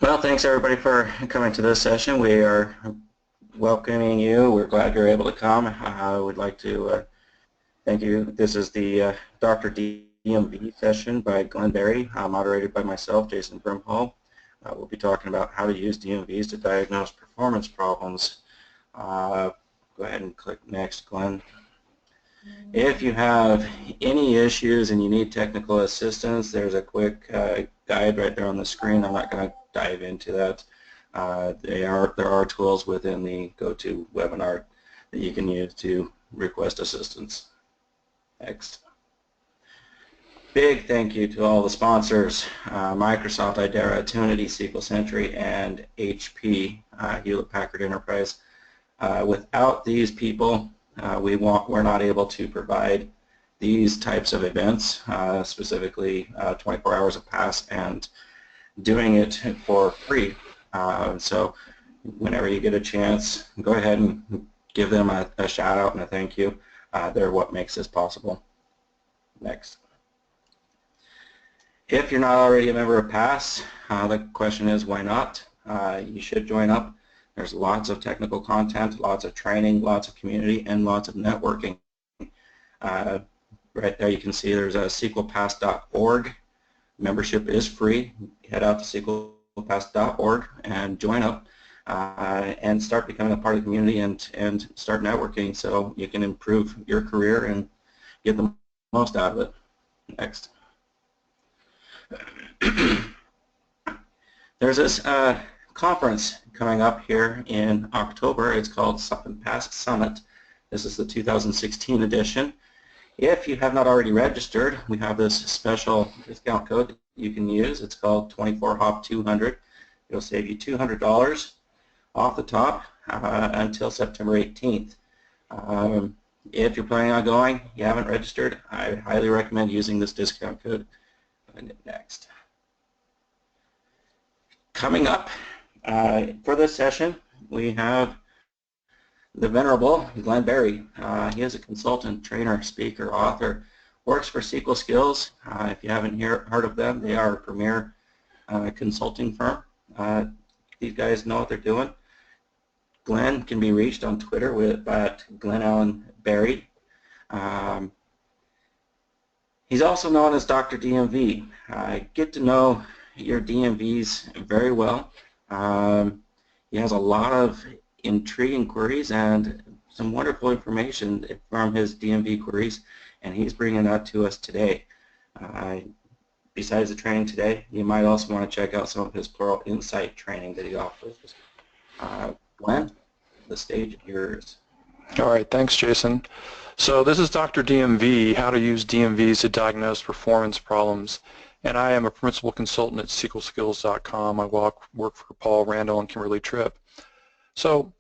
Well, thanks everybody for coming to this session. We are welcoming you. We're glad you're able to come. I would like to thank you. This is the Dr. DMV session by Glenn Berry, moderated by myself, Jason Brimhall. We'll be talking about how to use DMVs to diagnose performance problems. Go ahead and click next, Glenn. If you have any issues and you need technical assistance, there's a quick guide right there on the screen. I'm not going to dive into that. There are tools within the GoToWebinar that you can use to request assistance. Next. Big thank you to all the sponsors, Microsoft, Idera, Tunity, SQL Sentry, and HP, Hewlett-Packard Enterprise. Without these people, we're not able to provide these types of events, specifically 24 hours of pass and doing it for free. So whenever you get a chance, go ahead and give them a shout out and a thank you. They're what makes this possible. Next. If you're not already a member of PASS, the question is why not? You should join up. There's lots of technical content, lots of training, lots of community, and lots of networking. Right there you can see there's a SQLpass.org. Membership is free. Head out to SQLpass.org and join up and start becoming a part of the community and start networking so you can improve your career and get the most out of it. Next. There's this conference coming up here in October. It's called PASS Summit. This is the 2016 edition. If you have not already registered, we have this special discount code that you can use. It's called 24HOP200. It'll save you $200 off the top until September 18th. If you're planning on going, you haven't registered, I highly recommend using this discount code. Next. Coming up for this session, we have the Venerable Glenn Berry. He is a consultant, trainer, speaker, author, works for SQL Skills. If you haven't heard of them, they are a premier consulting firm. These guys know what they're doing. Glenn can be reached on Twitter at Glenn Allen Berry. He's also known as Dr. DMV. Get to know your DMVs very well. He has a lot of intriguing queries and some wonderful information from his DMV queries, and he's bringing that to us today. Besides the training today, you might also want to check out some of his Plural Insight training that he offers. Glenn, the stage is yours. All right, thanks, Jason. So this is Dr. DMV, how to use DMVs to diagnose performance problems. And I am a principal consultant at SQLskills.com. I work for Paul Randall and Kimberly Tripp. So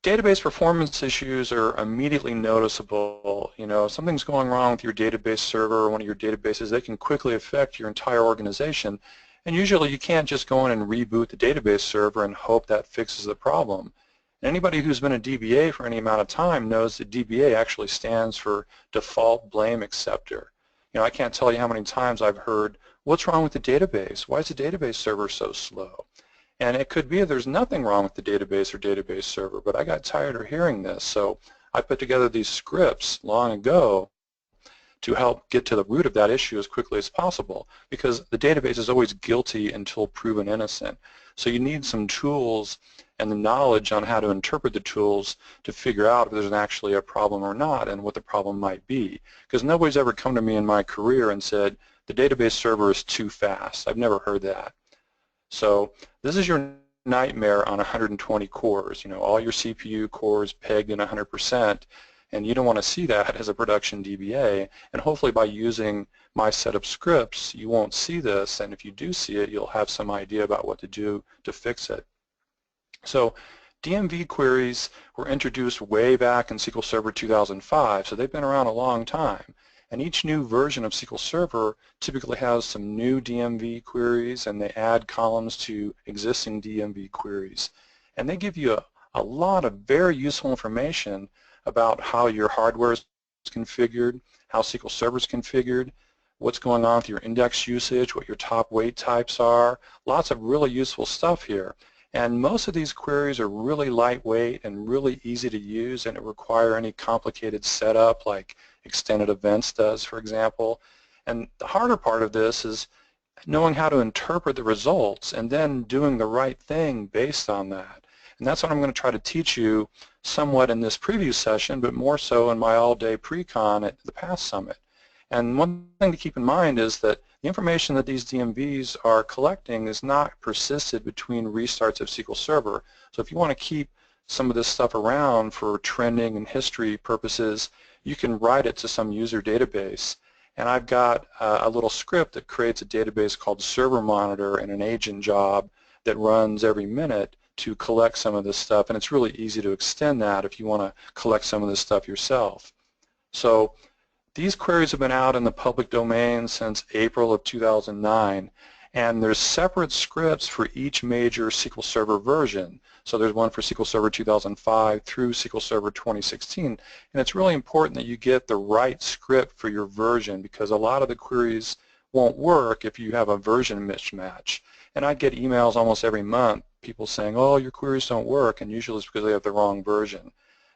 database performance issues are immediately noticeable. You know, if something's going wrong with your database server or one of your databases, they can quickly affect your entire organization. And usually you can't just go in and reboot the database server and hope that fixes the problem. Anybody who's been a DBA for any amount of time knows that DBA actually stands for Default Blame Acceptor. You know, I can't tell you how many times I've heard, what's wrong with the database? Why is the database server so slow? And it could be there's nothing wrong with the database or database server, but I got tired of hearing this, so I put together these scripts long ago to help get to the root of that issue as quickly as possible, because the database is always guilty until proven innocent. So you need some tools and the knowledge on how to interpret the tools to figure out if there's actually a problem or not and what the problem might be. Because nobody's ever come to me in my career and said, the database server is too fast. I've never heard that. So this is your nightmare on 120 cores, you know, all your CPU cores pegged in 100%, and you don't want to see that as a production DBA. And hopefully by using my set of scripts, you won't see this, and if you do see it, you'll have some idea about what to do to fix it. So DMV queries were introduced way back in SQL Server 2005, so they've been around a long time. And each new version of SQL Server typically has some new DMV queries, and they add columns to existing DMV queries. And they give you a lot of very useful information about how your hardware is configured, how SQL Server is configured, what's going on with your index usage, what your top weight types are. Lots of really useful stuff here. And most of these queries are really lightweight and really easy to use and don't require any complicated setup like extended events does, for example. And the harder part of this is knowing how to interpret the results and then doing the right thing based on that. And that's what I'm going to try to teach you somewhat in this preview session, but more so in my all-day pre-con at the PASS Summit. And one thing to keep in mind is that the information that these DMVs are collecting is not persisted between restarts of SQL Server. So if you want to keep some of this stuff around for trending and history purposes, you can write it to some user database. And I've got a little script that creates a database called Server Monitor and an agent job that runs every minute to collect some of this stuff. And it's really easy to extend that if you want to collect some of this stuff yourself. So these queries have been out in the public domain since April of 2009, and there's separate scripts for each major SQL Server version. So there's one for SQL Server 2005 through SQL Server 2016, and it's really important that you get the right script for your version because a lot of the queries won't work if you have a version mismatch. And I get emails almost every month, people saying, oh, your queries don't work, and usually it's because they have the wrong version.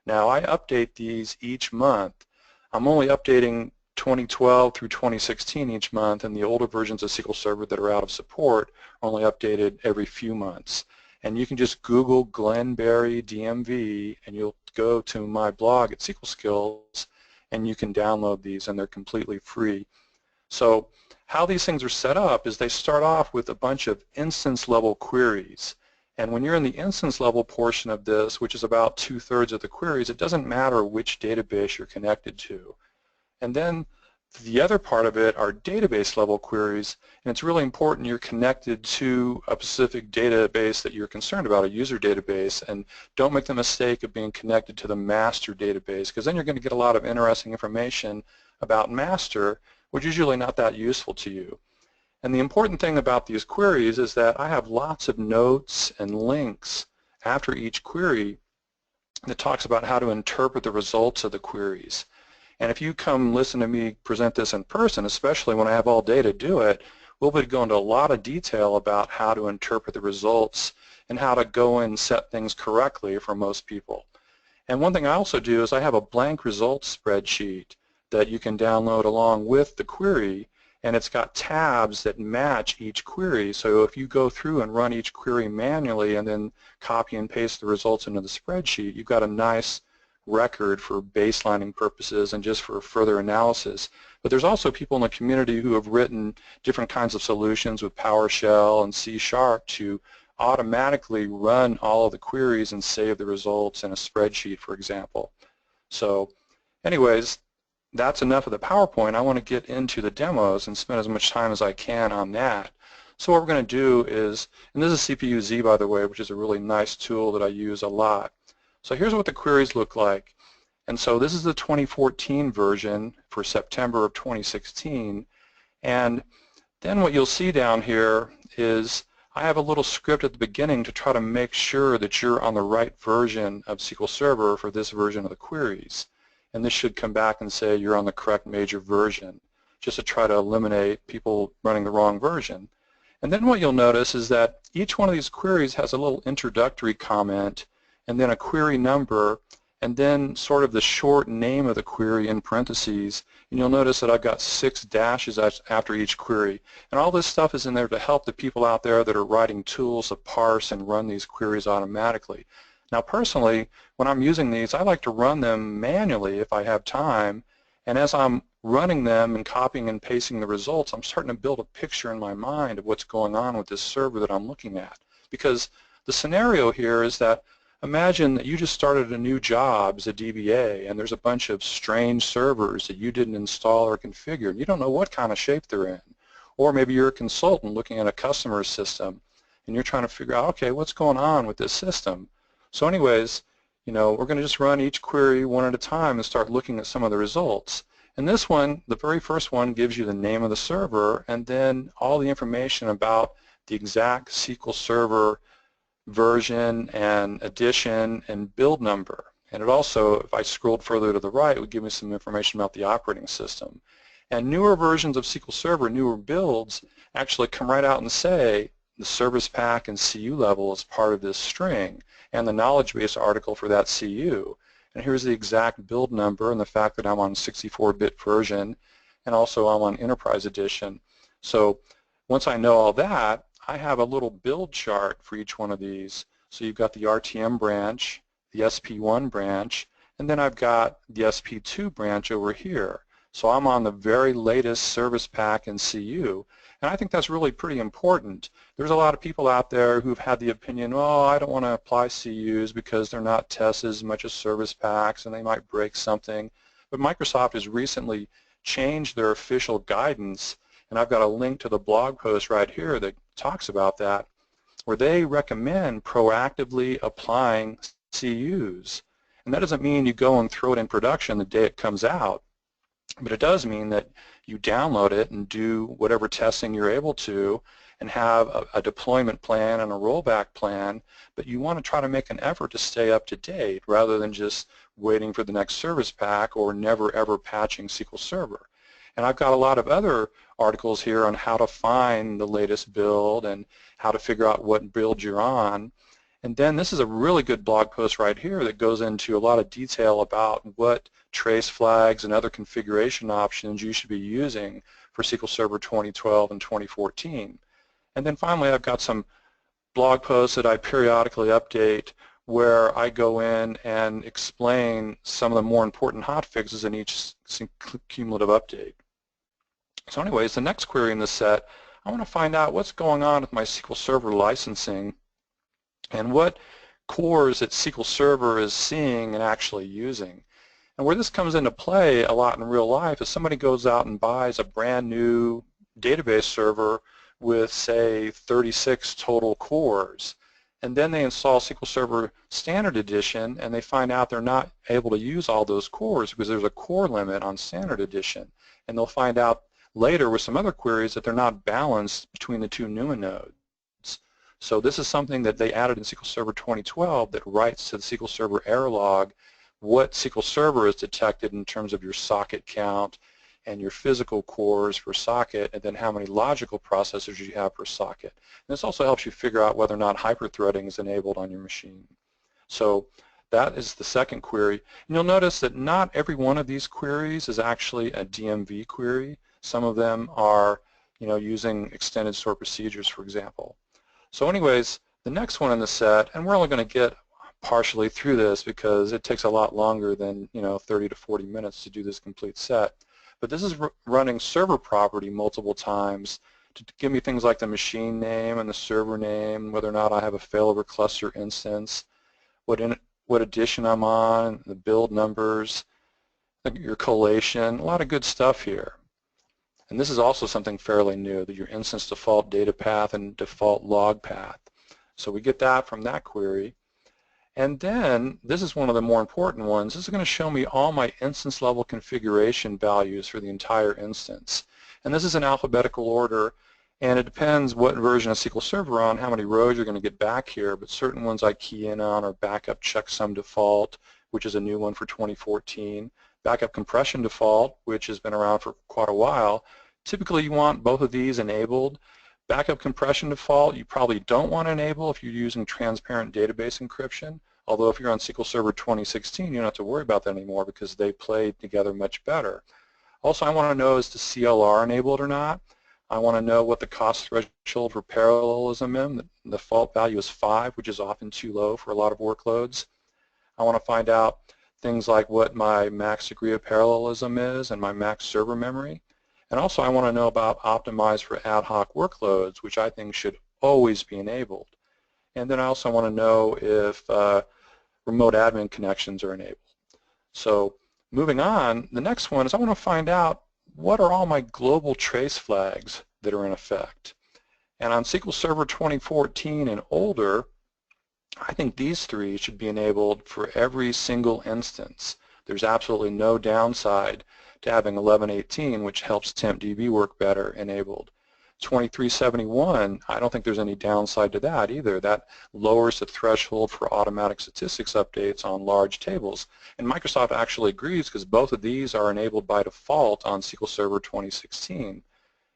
Now I update these each month. I'm only updating 2012 through 2016 each month, and the older versions of SQL Server that are out of support are only updated every few months. And you can just Google Glenn Berry DMV, and you'll go to my blog at SQL Skills, and you can download these, and they're completely free. So how these things are set up is they start off with a bunch of instance-level queries. And when you're in the instance-level portion of this, which is about 2/3 of the queries, it doesn't matter which database you're connected to. And then the other part of it are database-level queries, and it's really important you're connected to a specific database that you're concerned about, a user database, and don't make the mistake of being connected to the master database, because then you're going to get a lot of interesting information about master, which is usually not that useful to you. And the important thing about these queries is that I have lots of notes and links after each query that talks about how to interpret the results of the queries. And if you come listen to me present this in person, especially when I have all day to do it, we'll be going into a lot of detail about how to interpret the results and how to go and set things correctly for most people. And one thing I also do is I have a blank results spreadsheet that you can download along with the query, and it's got tabs that match each query. So if you go through and run each query manually and then copy and paste the results into the spreadsheet, you've got a nice record for baselining purposes and just for further analysis. But there's also people in the community who have written different kinds of solutions with PowerShell and C# to automatically run all of the queries and save the results in a spreadsheet, for example. So anyways, that's enough of the PowerPoint. I want to get into the demos and spend as much time as I can on that. So what we're going to do is, and this is CPU-Z, by the way, which is a really nice tool that I use a lot. So here's what the queries look like. And so this is the 2014 version for September of 2016. And then what you'll see down here is I have a little script at the beginning to try to make sure that you're on the right version of SQL Server for this version of the queries. And this should come back and say you're on the correct major version, just to try to eliminate people running the wrong version. And then what you'll notice is that each one of these queries has a little introductory comment and then a query number and then sort of the short name of the query in parentheses. And you'll notice that I've got 6 dashes after each query. And all this stuff is in there to help the people out there that are writing tools to parse and run these queries automatically. Now personally, when I'm using these, I like to run them manually if I have time, and as I'm running them and copying and pasting the results, I'm starting to build a picture in my mind of what's going on with this server that I'm looking at. Because the scenario here is that imagine that you just started a new job as a DBA and there's a bunch of strange servers that you didn't install or configure, and you don't know what kind of shape they're in. Or maybe you're a consultant looking at a customer system and you're trying to figure out, okay, what's going on with this system? So anyways, you know, we're going to just run each query one at a time and start looking at some of the results. And this one, the very first one, gives you the name of the server and then all the information about the exact SQL Server version and edition and build number. And it also, if I scrolled further to the right, it would give me some information about the operating system. And newer versions of SQL Server, newer builds, actually come right out and say the service pack and CU level is part of this string and the knowledge base article for that CU. And here's the exact build number and the fact that I'm on 64-bit version, and also I'm on Enterprise Edition. So once I know all that, I have a little build chart for each one of these. So you've got the RTM branch, the SP1 branch, and then I've got the SP2 branch over here. So I'm on the very latest service pack and CU, and I think that's really pretty important. There's a lot of people out there who've had the opinion, oh, I don't want to apply CUs because they're not tested as much as service packs and they might break something. But Microsoft has recently changed their official guidance, and I've got a link to the blog post right here that talks about that, where they recommend proactively applying CUs. And that doesn't mean you go and throw it in production the day it comes out. But it does mean that you download it and do whatever testing you're able to and have a deployment plan and a rollback plan, but you want to try to make an effort to stay up to date rather than just waiting for the next service pack or never ever patching SQL Server. And I've got a lot of other articles here on how to find the latest build and how to figure out what build you're on. And then this is a really good blog post right here that goes into a lot of detail about what trace flags and other configuration options you should be using for SQL Server 2012 and 2014. And then finally, I've got some blog posts that I periodically update where I go in and explain some of the more important hotfixes in each cumulative update. So anyways, the next query in this set, I want to find out what's going on with my SQL Server licensing and what cores that SQL Server is seeing and actually using. And where this comes into play a lot in real life is somebody goes out and buys a brand new database server with, say, 36 total cores. And then they install SQL Server Standard Edition and they find out they're not able to use all those cores because there's a core limit on Standard Edition. And they'll find out later with some other queries that they're not balanced between the two NUMA nodes. So this is something that they added in SQL Server 2012 that writes to the SQL Server error log what SQL Server is detected in terms of your socket count and your physical cores per socket, and then how many logical processors you have per socket. And this also helps you figure out whether or not hyperthreading is enabled on your machine. So that is the second query. And you'll notice that not every one of these queries is actually a DMV query. Some of them are, using extended stored procedures, for example. So anyways, the next one in the set, and we're only going to get partially through this because it takes a lot longer than 30 to 40 minutes to do this complete set. But this is running server property multiple times to give me things like the machine name and the server name, whether or not I have a failover cluster instance, what edition I'm on, the build numbers, your collation, a lot of good stuff here. And this is also something fairly new, that your instance default data path and default log path. So we get that from that query. And then this is one of the more important ones. This is going to show me all my instance level configuration values for the entire instance. And this is in alphabetical order, and it depends what version of SQL Server on, how many rows you're going to get back here, but certain ones I key in on are backup checksum default, which is a new one for 2014, backup compression default, which has been around for quite a while. Typically you want both of these enabled. Backup compression default you probably don't want to enable if you're using transparent database encryption, although if you're on SQL Server 2016 you don't have to worry about that anymore because they play together much better. Also, I want to know is the CLR enabled or not. I want to know what the cost threshold for parallelism is. The default value is 5, which is often too low for a lot of workloads. I want to find out things like what my max degree of parallelism is and my max server memory. And also I want to know about optimize for ad hoc workloads, which I think should always be enabled. And then I also want to know if remote admin connections are enabled. So moving on, the next one is I want to find out what are all my global trace flags that are in effect. And on SQL Server 2014 and older, I think these three should be enabled for every single instance. There's absolutely no downside to having 11.18, which helps TempDB work better, enabled. 2371, I don't think there's any downside to that either. That lowers the threshold for automatic statistics updates on large tables. And Microsoft actually agrees because both of these are enabled by default on SQL Server 2016.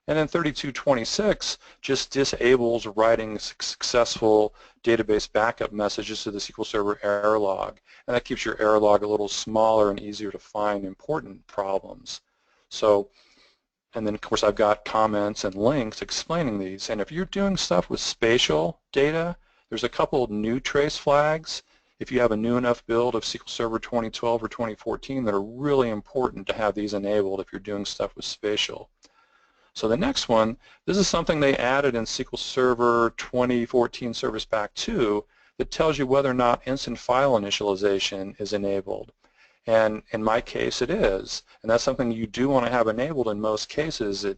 And then 3226 just disables writing successful database backup messages to the SQL Server error log. And that keeps your error log a little smaller and easier to find important problems. So, and then of course I've got comments and links explaining these. And if you're doing stuff with spatial data, there's a couple of new trace flags if you have a new enough build of SQL Server 2012 or 2014 that are really important to have these enabled if you're doing stuff with spatial. So the next one, this is something they added in SQL Server 2014 Service Pack 2 that tells you whether or not instant file initialization is enabled. And in my case it is, and that's something you do want to have enabled in most cases. It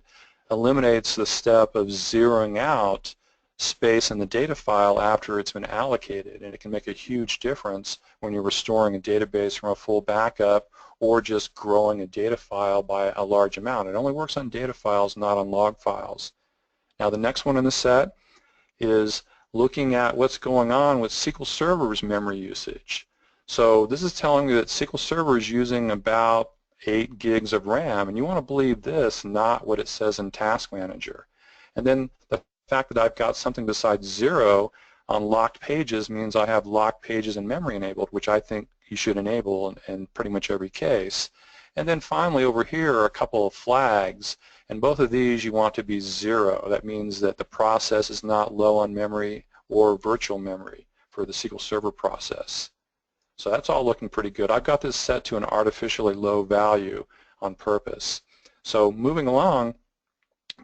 eliminates the step of zeroing out space in the data file after it's been allocated, and it can make a huge difference when you're restoring a database from a full backup or just growing a data file by a large amount. It only works on data files, not on log files. Now the next one in the set is looking at what's going on with SQL Server's memory usage. So this is telling you that SQL Server is using about 8 gigs of RAM, and you want to believe this, not what it says in Task Manager. And then the fact that I've got something besides 0 on locked pages means I have locked pages in memory enabled, which I think you should enable in pretty much every case. And then finally over here are a couple of flags, and both of these you want to be 0. That means that the process is not low on memory or virtual memory for the SQL Server process. So that's all looking pretty good. I've got this set to an artificially low value on purpose. So moving along,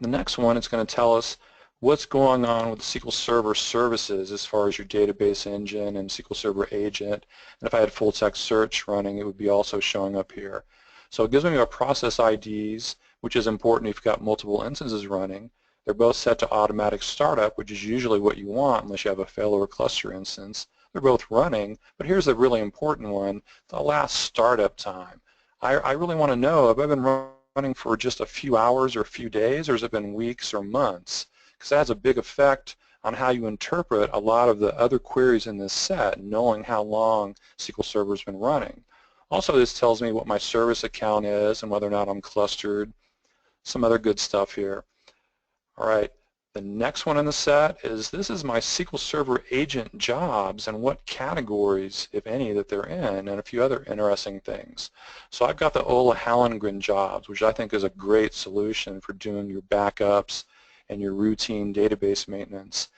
the next one is going to tell us what's going on with SQL Server services as far as your database engine and SQL Server agent. And if I had full text search running, it would be also showing up here. So it gives me our process IDs, which is important if you've got multiple instances running. They're both set to automatic startup, which is usually what you want unless you have a failover cluster instance. They're both running, but here's the really important one, the last startup time. I really want to know, have I been running for just a few hours or a few days, or has it been weeks or months? Because that has a big effect on how you interpret a lot of the other queries in this set, knowing how long SQL Server's been running. Also, this tells me what my service account is and whether or not I'm clustered, some other good stuff here. All right, the next one in the set is this is my SQL Server agent jobs and what categories, if any, that they're in, and a few other interesting things. So I've got the Ola Hallengren jobs, which I think is a great solution for doing your backups and your routine database maintenance.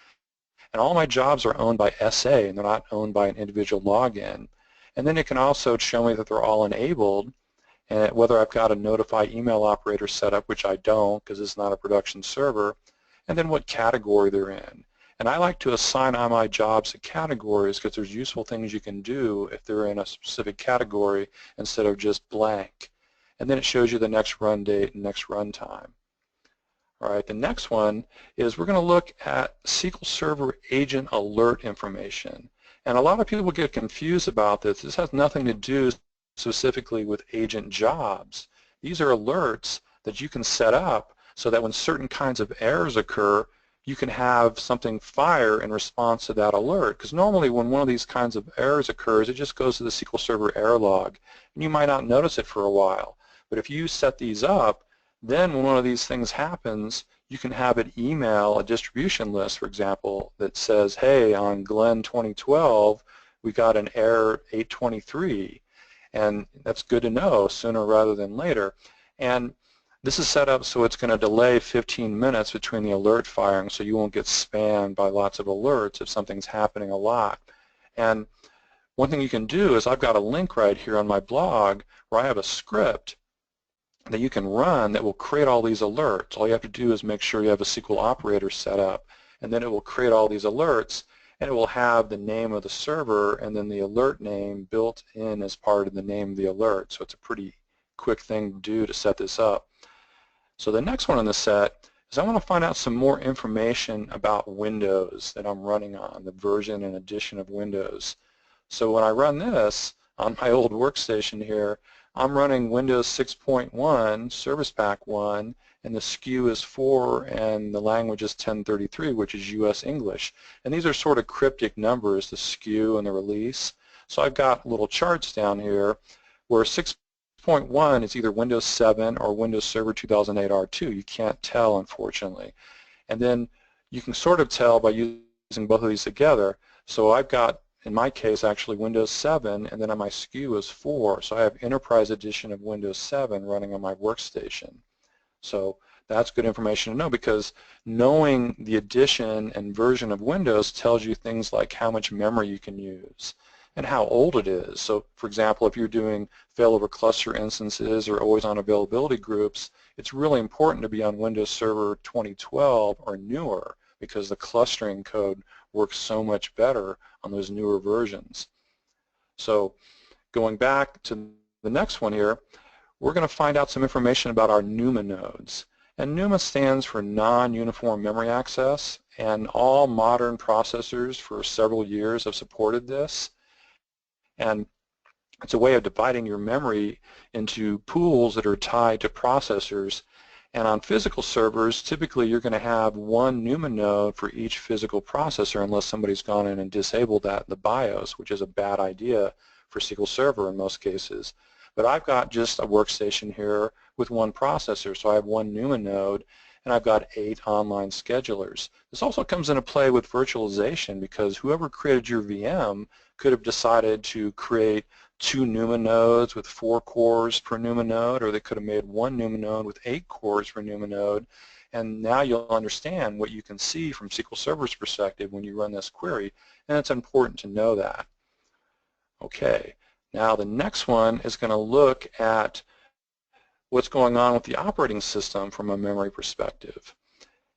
And all my jobs are owned by SA, and they're not owned by an individual login. And then it can also show me that they're all enabled, and whether I've got a notify email operator set up, which I don't because it's not a production server, and then what category they're in. And I like to assign all my jobs to categories because there's useful things you can do if they're in a specific category instead of just blank. And then it shows you the next run date and next run time. All right, the next one is we're going to look at SQL Server agent alert information. And a lot of people get confused about this. This has nothing to do specifically with agent jobs. These are alerts that you can set up so that when certain kinds of errors occur, you can have something fire in response to that alert. Because normally when one of these kinds of errors occurs, it just goes to the SQL Server error log, and you might not notice it for a while. But if you set these up, then when one of these things happens, you can have it email a distribution list, for example, that says, hey, on Glenn 2012, we got an error 823. And that's good to know sooner rather than later. And this is set up so it's going to delay 15 minutes between the alert firing so you won't get spammed by lots of alerts if something's happening a lot. And one thing you can do is I've got a link right here on my blog where I have a script that you can run that will create all these alerts. All you have to do is make sure you have a SQL operator set up, and then it will create all these alerts, and it will have the name of the server and then the alert name built in as part of the name of the alert. So it's a pretty quick thing to do to set this up. So the next one on the set is I want to find out some more information about Windows that I'm running on, the version and edition of Windows. So when I run this on my old workstation here, I'm running Windows 6.1, Service Pack 1, and the SKU is 4, and the language is 1033, which is US English. And these are sort of cryptic numbers, the SKU and the release. So I've got little charts down here where 6.1 is either Windows 7 or Windows Server 2008 R2. You can't tell, unfortunately. And then you can sort of tell by using both of these together. So I've got, in my case, actually Windows 7, and then on my SKU is 4. So I have Enterprise Edition of Windows 7 running on my workstation. So that's good information to know, because knowing the edition and version of Windows tells you things like how much memory you can use and how old it is. So for example, if you're doing failover cluster instances or always on availability groups, it's really important to be on Windows Server 2012 or newer, because the clustering code works so much better on those newer versions. So going back to the next one here, we're going to find out some information about our NUMA nodes. And NUMA stands for Non-Uniform Memory Access, and all modern processors for several years have supported this. And it's a way of dividing your memory into pools that are tied to processors. And on physical servers, typically you're going to have one NUMA node for each physical processor, unless somebody's gone in and disabled that in the BIOS, which is a bad idea for SQL Server in most cases. But I've got just a workstation here with one processor, so I have one NUMA node, and I've got 8 online schedulers. This also comes into play with virtualization, because whoever created your VM could have decided to create 2 NUMA nodes with 4 cores per NUMA node, or they could have made one NUMA node with 8 cores per NUMA node. And now you'll understand what you can see from SQL Server's perspective when you run this query, and it's important to know that. Okay, now the next one is going to look at what's going on with the operating system from a memory perspective.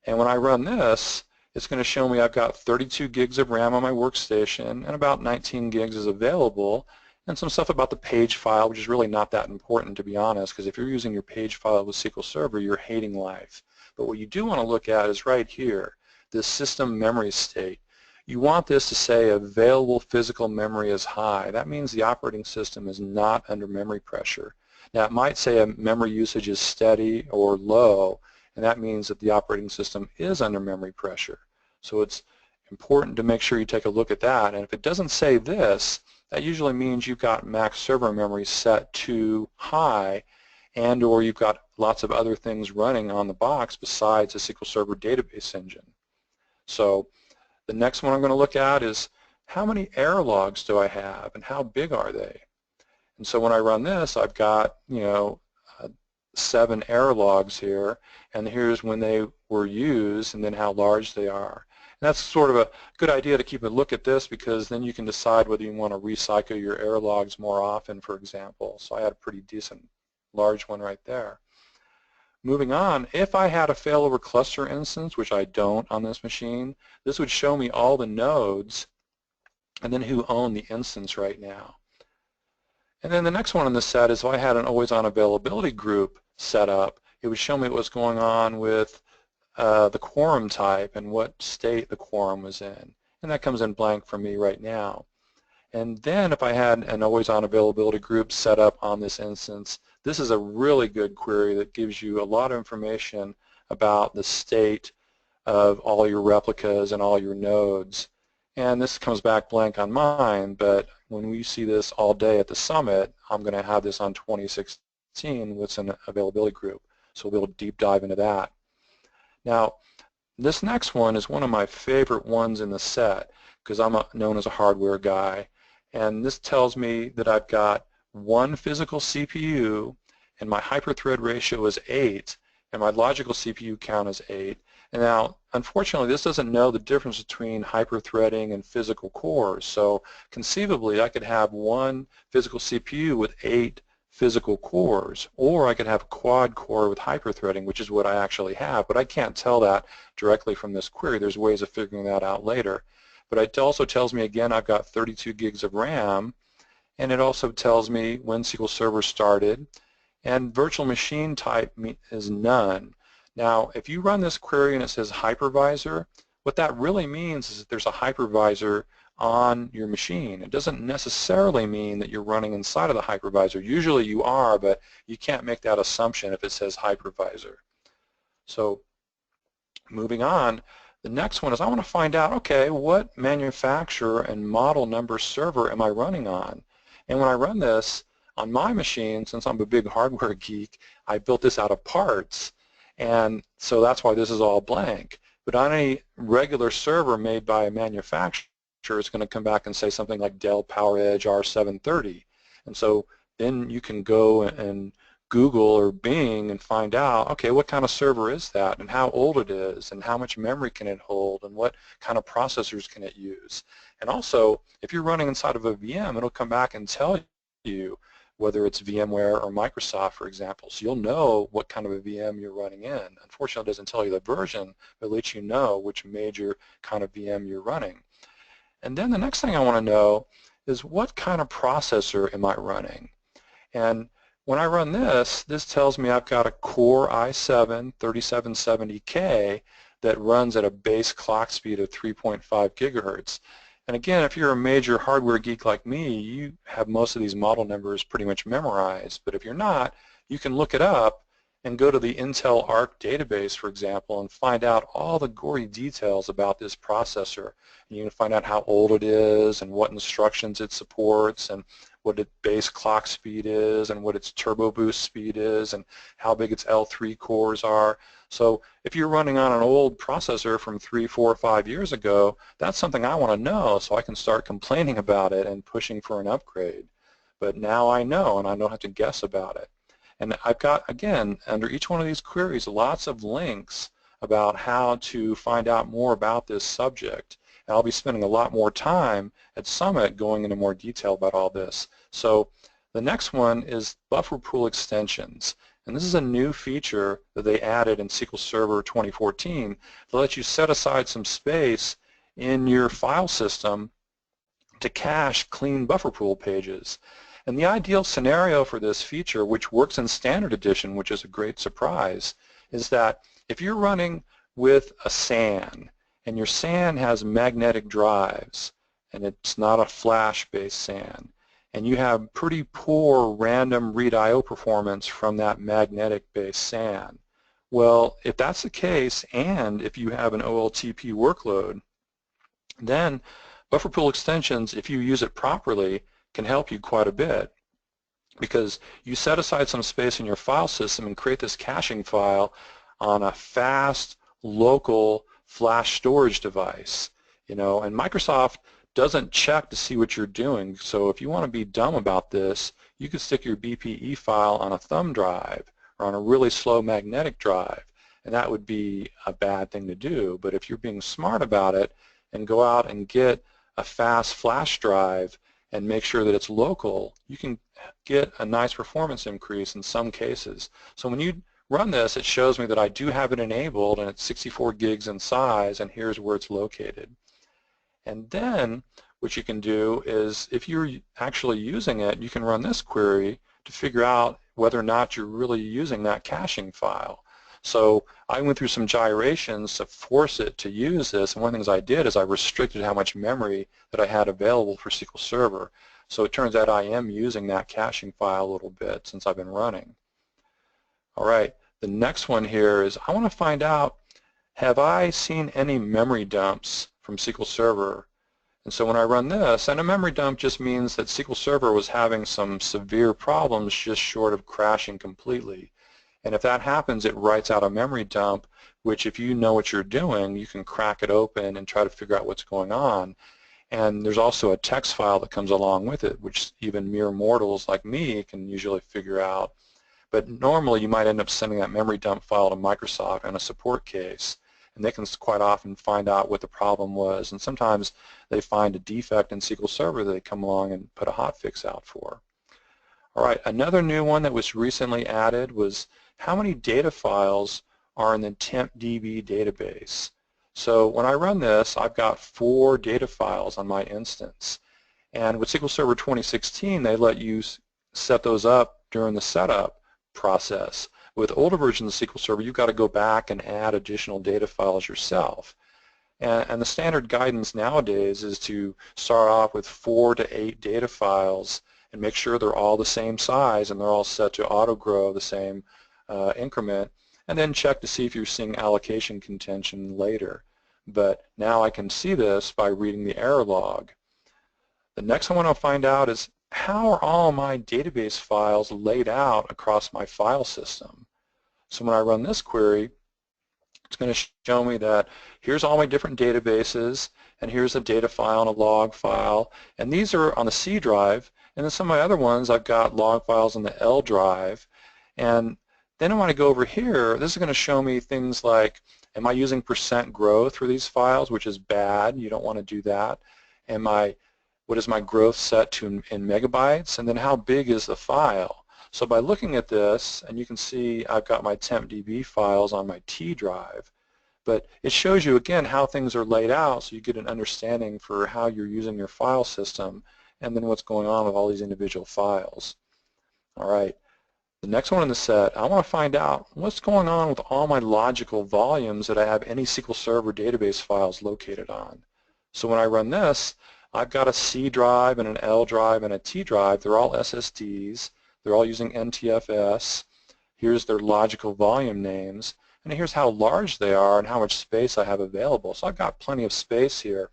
And when I run this, it's going to show me I've got 32 gigs of RAM on my workstation, and about 19 gigs is available, and some stuff about the page file, which is really not that important, to be honest, because if you're using your page file with SQL Server, you're hating life. But what you do want to look at is right here, this system memory state. You want this to say available physical memory is high. That means the operating system is not under memory pressure. Now, it might say a memory usage is steady or low, and that means that the operating system is under memory pressure. So it's important to make sure you take a look at that. And if it doesn't say this, that usually means you've got max server memory set too high, and or you've got lots of other things running on the box besides a SQL Server database engine. So the next one I'm going to look at is how many error logs do I have and how big are they? And so when I run this, I've got 7 error logs here, and here's when they were used and then how large they are. And that's sort of a good idea to keep a look at this, because then you can decide whether you want to recycle your error logs more often, for example. So I had a pretty decent large one right there. Moving on, if I had a failover cluster instance, which I don't on this machine, this would show me all the nodes and then who own the instance right now. And then the next one in the set is if I had an always on availability group set up, it would show me what was going on with the quorum type and what state the quorum was in. And that comes in blank for me right now. And then if I had an always on availability group set up on this instance, this is a really good query that gives you a lot of information about the state of all your replicas and all your nodes. And this comes back blank on mine, but when we see this all day at the summit, I'm going to have this on 2016 with an availability group. So we'll be able to deep dive into that. Now, this next one is one of my favorite ones in the set, because I'm known as a hardware guy. And this tells me that I've got one physical CPU, and my hyperthread ratio is 8, and my logical CPU count is 8. And now, unfortunately, this doesn't know the difference between hyperthreading and physical cores. So conceivably, I could have one physical CPU with 8 physical cores, or I could have a quad core with hyperthreading, which is what I actually have. But I can't tell that directly from this query. There's ways of figuring that out later. But it also tells me, again, I've got 32 gigs of RAM, and it also tells me when SQL Server started, and virtual machine type is none. Now, if you run this query and it says hypervisor, what that really means is that there's a hypervisor on your machine. It doesn't necessarily mean that you're running inside of the hypervisor. Usually you are, but you can't make that assumption if it says hypervisor. So moving on, the next one is I want to find out, okay, what manufacturer and model number server am I running on? And when I run this on my machine, since I'm a big hardware geek, I built this out of parts. And so that's why this is all blank. But on any regular server made by a manufacturer, it's going to come back and say something like Dell PowerEdge R730. And so then you can go and Google or Bing and find out, okay, what kind of server is that and how old it is and how much memory can it hold and what kind of processors can it use. And also, if you're running inside of a VM, it'll come back and tell you whether it's VMware or Microsoft, for example. So you'll know what kind of a VM you're running in. Unfortunately, it doesn't tell you the version, but it lets you know which major kind of VM you're running. And then the next thing I want to know is what kind of processor am I running? And when I run this, this tells me I've got a Core i7-3770K that runs at a base clock speed of 3.5 gigahertz. And again, if you're a major hardware geek like me, you have most of these model numbers pretty much memorized. But if you're not, you can look it up and go to the Intel Arc database, for example, and find out all the gory details about this processor. And you can find out how old it is and what instructions it supports and what its base clock speed is and what its turbo boost speed is and how big its L3 cores are. So if you're running on an old processor from 3, 4, 5 years ago, that's something I want to know so I can start complaining about it and pushing for an upgrade. But now I know and I don't have to guess about it. And I've got, again, under each one of these queries, lots of links about how to find out more about this subject. And I'll be spending a lot more time at Summit going into more detail about all this. So the next one is buffer pool extensions. And this is a new feature that they added in SQL Server 2014 to let you set aside some space in your file system to cache clean buffer pool pages. And the ideal scenario for this feature, which works in Standard Edition, which is a great surprise, is that if you're running with a SAN, and your SAN has magnetic drives, and it's not a flash-based SAN, and you have pretty poor random read I/O performance from that magnetic-based SAN. Well, if that's the case, and if you have an OLTP workload, then buffer pool extensions, if you use it properly, can help you quite a bit, because you set aside some space in your file system and create this caching file on a fast, local flash storage device, and Microsoft doesn't check to see what you're doing. So if you want to be dumb about this, you could stick your BPE file on a thumb drive or on a really slow magnetic drive, and that would be a bad thing to do. But if you're being smart about it and go out and get a fast flash drive and make sure that it's local, you can get a nice performance increase in some cases. So when you run this, it shows me that I do have it enabled, and it's 64 gigs in size, and here's where it's located. And then what you can do is, if you're actually using it, you can run this query to figure out whether or not you're really using that caching file. So I went through some gyrations to force it to use this, and one of the things I did is I restricted how much memory that I had available for SQL Server. So it turns out I am using that caching file a little bit since I've been running. All right, the next one here is I want to find out, have I seen any memory dumps from SQL Server? And so when I run this, and a memory dump just means that SQL Server was having some severe problems just short of crashing completely. And if that happens, it writes out a memory dump, which if you know what you're doing, you can crack it open and try to figure out what's going on. And there's also a text file that comes along with it, which even mere mortals like me can usually figure out. But normally you might end up sending that memory dump file to Microsoft in a support case, and they can quite often find out what the problem was. And sometimes they find a defect in SQL Server that they come along and put a hotfix out for. All right, another new one that was recently added was how many data files are in the tempdb database. So when I run this, I've got 4 data files on my instance. And with SQL Server 2016, they let you set those up during the setup process. With older versions of SQL Server, you've got to go back and add additional data files yourself. And the standard guidance nowadays is to start off with 4 to 8 data files and make sure they're all the same size and they're all set to auto-grow the same increment. and then check to see if you're seeing allocation contention later. But now I can see this by reading the error log. The next one I want to find out is how are all my database files laid out across my file system. So when I run this query, it's going to show me that here's all my different databases, and here's a data file and a log file, and these are on the C drive, and then some of my other ones I've got log files on the L drive. And then when I go over here, this is going to show me things like, am I using % growth for these files, which is bad, you don't want to do that. What is my growth set to in megabytes, and then how big is the file? So by looking at this, and you can see I've got my tempdb files on my T drive, but it shows you again how things are laid out so you get an understanding for how you're using your file system and then what's going on with all these individual files. All right, the next one in the set, I want to find out what's going on with all my logical volumes that I have any SQL Server database files located on. So when I run this, I've got a C drive and an L drive and a T drive. They're all SSDs. They're all using NTFS. Here's their logical volume names. And here's how large they are and how much space I have available. So I've got plenty of space here.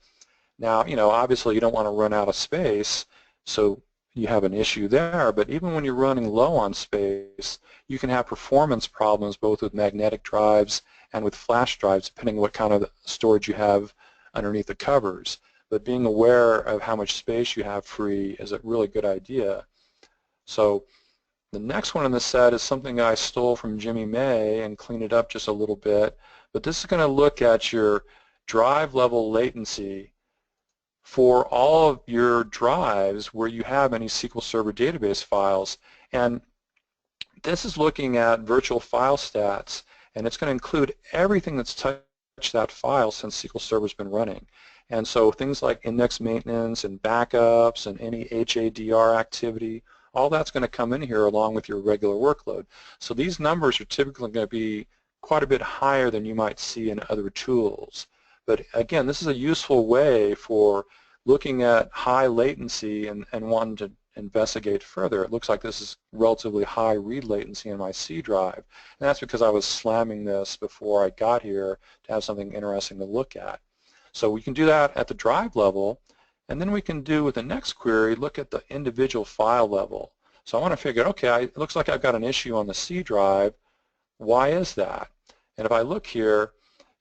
Now, obviously you don't want to run out of space, so you have an issue there. But even when you're running low on space, you can have performance problems both with magnetic drives and with flash drives, depending on what kind of storage you have underneath the covers. But being aware of how much space you have free is a really good idea. So the next one in the set is something I stole from Jimmy May and cleaned it up just a little bit. But this is going to look at your drive level latency for all of your drives where you have any SQL Server database files. And this is looking at virtual file stats, and it's going to include everything that's touched that file since SQL Server's been running. And so things like index maintenance and backups and any HADR activity, all that's going to come in here along with your regular workload. So these numbers are typically going to be quite a bit higher than you might see in other tools. But again, this is a useful way for looking at high latency and wanting to investigate further. It looks like this is relatively high read latency in my C drive. And that's because I was slamming this before I got here to have something interesting to look at. So we can do that at the drive level, and then we can do with the next query, look at the individual file level. So I want to figure, okay, it looks like I've got an issue on the C drive. Why is that? And if I look here,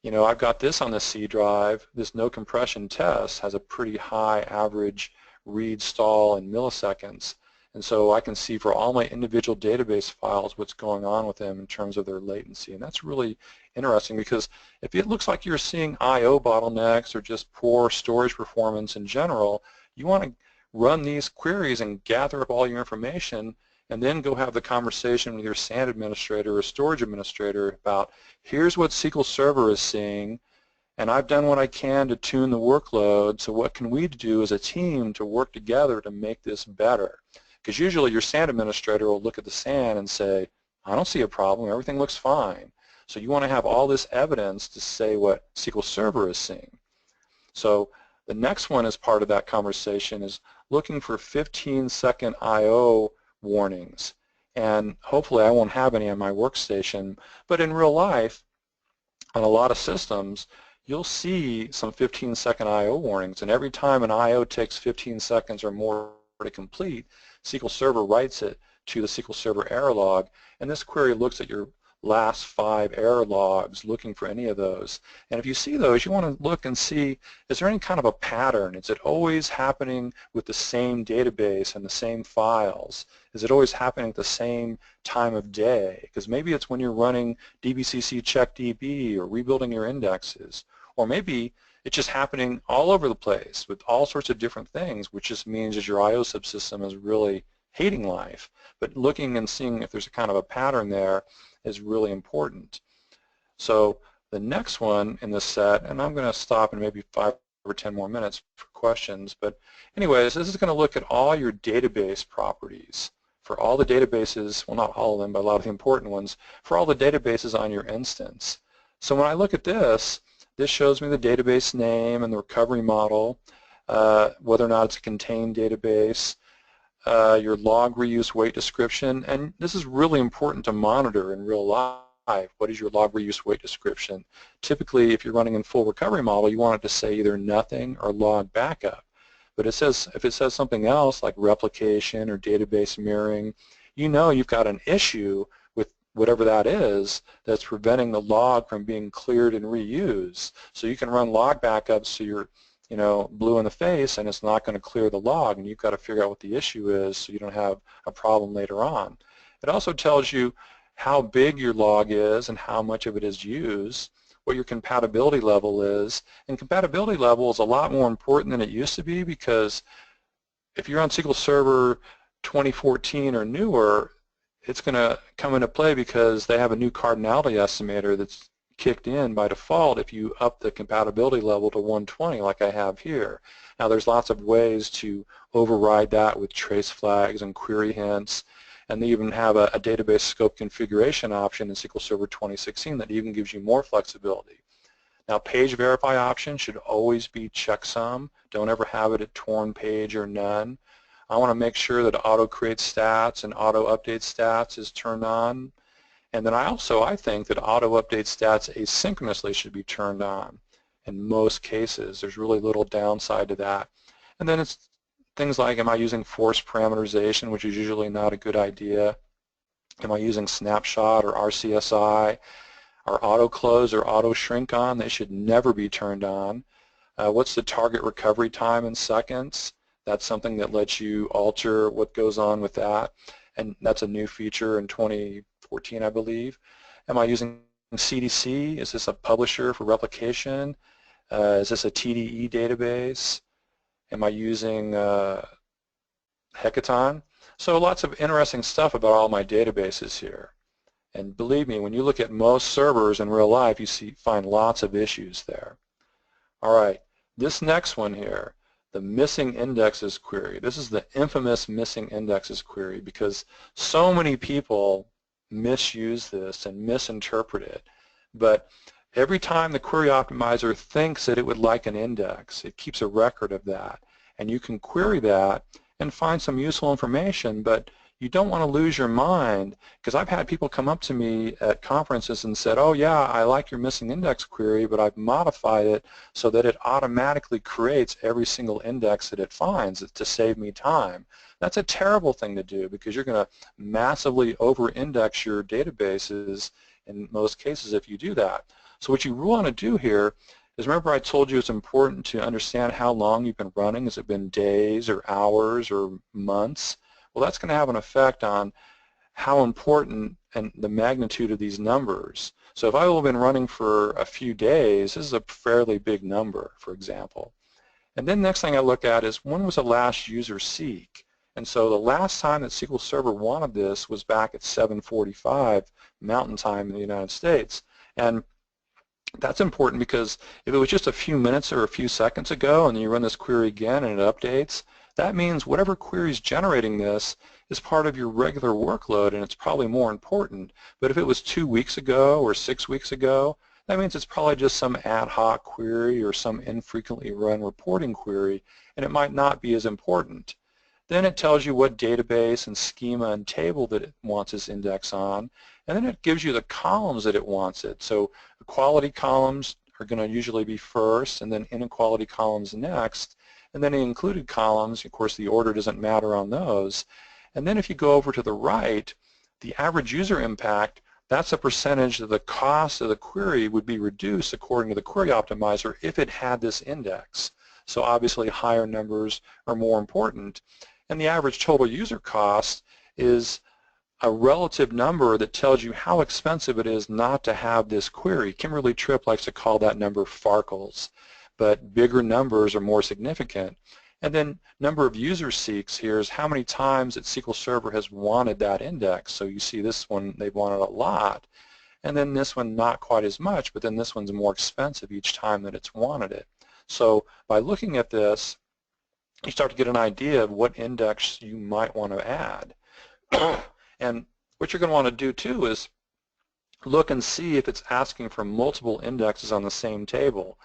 I've got this on the C drive. This no compression test has a pretty high average read stall in milliseconds. And so I can see for all my individual database files what's going on with them in terms of their latency. And that's really interesting because if it looks like you're seeing I/O bottlenecks or just poor storage performance in general, you want to run these queries and gather up all your information and then go have the conversation with your SAN administrator or storage administrator about here's what SQL Server is seeing, and I've done what I can to tune the workload, so what can we do as a team to work together to make this better? Because usually your SAN administrator will look at the SAN and say, I don't see a problem, everything looks fine. So you want to have all this evidence to say what SQL Server is seeing. So the next one as part of that conversation is looking for 15-second I/O warnings. And hopefully I won't have any on my workstation, but in real life, on a lot of systems, you'll see some 15-second I/O warnings, and every time an I/O takes 15 seconds or more to complete, SQL Server writes it to the SQL Server error log, and this query looks at your last 5 error logs looking for any of those. And if you see those, you want to look and see, is there any kind of a pattern? Is it always happening with the same database and the same files? Is it always happening at the same time of day? Because maybe it's when you're running DBCC check DB or rebuilding your indexes. Or maybe it's just happening all over the place with all sorts of different things, which just means that your I/O subsystem is really hating life. But looking and seeing if there's a kind of a pattern there is really important. So the next one in this set, and I'm going to stop in maybe 5 or 10 more minutes for questions, but anyways, this is going to look at all your database properties for all the databases, well not all of them, but a lot of the important ones, for all the databases on your instance. So when I look at this, this shows me the database name and the recovery model, whether or not it's a contained database, your log reuse weight description, and this is really important to monitor in real life. What is your log reuse weight description? Typically, if you're running in full recovery model, you want it to say either nothing or log backup. But if it says something else like replication or database mirroring, you know you've got an issue with whatever that is that's preventing the log from being cleared and reused. So you can run log backups so you're blue in the face and it's not going to clear the log, and you've got to figure out what the issue is so you don't have a problem later on. It also tells you how big your log is and how much of it is used, what your compatibility level is, and compatibility level is a lot more important than it used to be, because if you're on SQL Server 2014 or newer, it's going to come into play because they have a new cardinality estimator that's kicked in by default if you up the compatibility level to 120 like I have here. Now there's lots of ways to override that with trace flags and query hints, and they even have a database scope configuration option in SQL Server 2016 that even gives you more flexibility. Now page verify option should always be checksum. Don't ever have it at torn page or none. I want to make sure that auto create stats and auto update stats is turned on. And then I think that auto update stats asynchronously should be turned on in most cases. There's really little downside to that. And then it's things like, am I using forced parameterization, which is usually not a good idea? Am I using snapshot or RCSI? Are auto close or auto shrink on? They should never be turned on. What's the target recovery time in seconds? That's something that lets you alter what goes on with that, and that's a new feature in 2014, I believe. Am I using CDC? Is this a publisher for replication? Is this a TDE database? Am I using Hekaton? So lots of interesting stuff about all my databases here. And believe me, when you look at most servers in real life, you find lots of issues there. All right, this next one here, the missing indexes query. This is the infamous missing indexes query because so many people misuse this and misinterpret it. But every time the query optimizer thinks that it would like an index, it keeps a record of that. And you can query that and find some useful information, but you don't want to lose your mind, because I've had people come up to me at conferences and said, oh yeah, I like your missing index query, but I've modified it so that it automatically creates every single index that it finds to save me time. That's a terrible thing to do, because you're going to massively over-index your databases in most cases if you do that. So what you want to do here is, remember I told you it's important to understand how long you've been running. Has it been days or hours or months? Well, that's going to have an effect on how important and the magnitude of these numbers. So if I've been running for a few days, this is a fairly big number, for example. And then next thing I look at is, when was the last user seek? And so the last time that SQL Server wanted this was back at 7:45 Mountain Time in the United States. And that's important because if it was just a few minutes or a few seconds ago and then you run this query again and it updates, that means whatever query is generating this is part of your regular workload, and it's probably more important. But if it was 2 weeks ago or 6 weeks ago, that means it's probably just some ad hoc query or some infrequently run reporting query, and it might not be as important. Then it tells you what database and schema and table that it wants this index on, and then it gives you the columns that it wants it. So equality columns are going to usually be first, and then inequality columns next, and then the included columns, of course the order doesn't matter on those. And then if you go over to the right, the average user impact, that's a percentage of the cost of the query would be reduced according to the query optimizer if it had this index. So obviously higher numbers are more important. And the average total user cost is a relative number that tells you how expensive it is not to have this query. Kimberly Tripp likes to call that number FARCLs, but bigger numbers are more significant. And then number of user seeks here is how many times that SQL Server has wanted that index. So you see this one, they've wanted a lot, and then this one not quite as much, but then this one's more expensive each time that it's wanted it. So by looking at this, you start to get an idea of what index you might want to add. And what you're going to want to do too is look and see if it's asking for multiple indexes on the same table,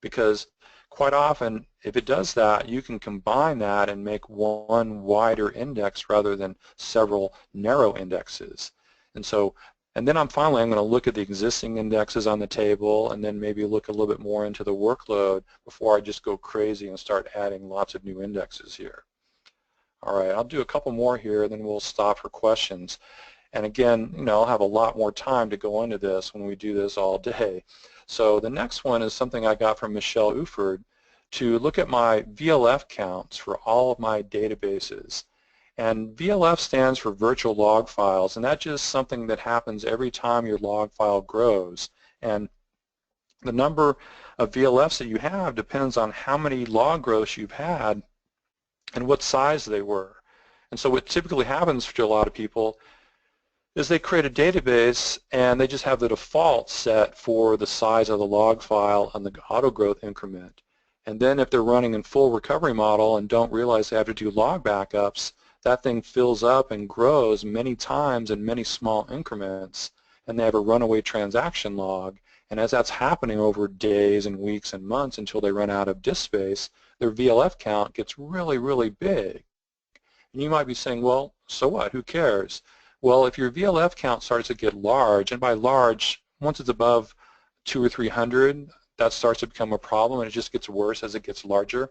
because quite often if it does that, you can combine that and make one wider index rather than several narrow indexes. And so And then I'm going to look at the existing indexes on the table and then maybe look a little bit more into the workload before I just go crazy and start adding lots of new indexes here. All right, I'll do a couple more here and then we'll stop for questions. And again, I'll have a lot more time to go into this when we do this all day. So the next one is something I got from Michelle Uford to look at my VLF counts for all of my databases. And VLF stands for virtual log files, and that's just something that happens every time your log file grows. And the number of VLFs that you have depends on how many log growths you've had and what size they were. And so what typically happens to a lot of people is they create a database and they just have the default set for the size of the log file and the auto growth increment. And then if they're running in full recovery model and don't realize they have to do log backups, that thing fills up and grows many times in many small increments, and they have a runaway transaction log. And as that's happening over days and weeks and months until they run out of disk space, their VLF count gets really, really big. And you might be saying, well, so what? Who cares? Well, if your VLF count starts to get large, and by large, once it's above 200 or 300, that starts to become a problem, and it just gets worse as it gets larger.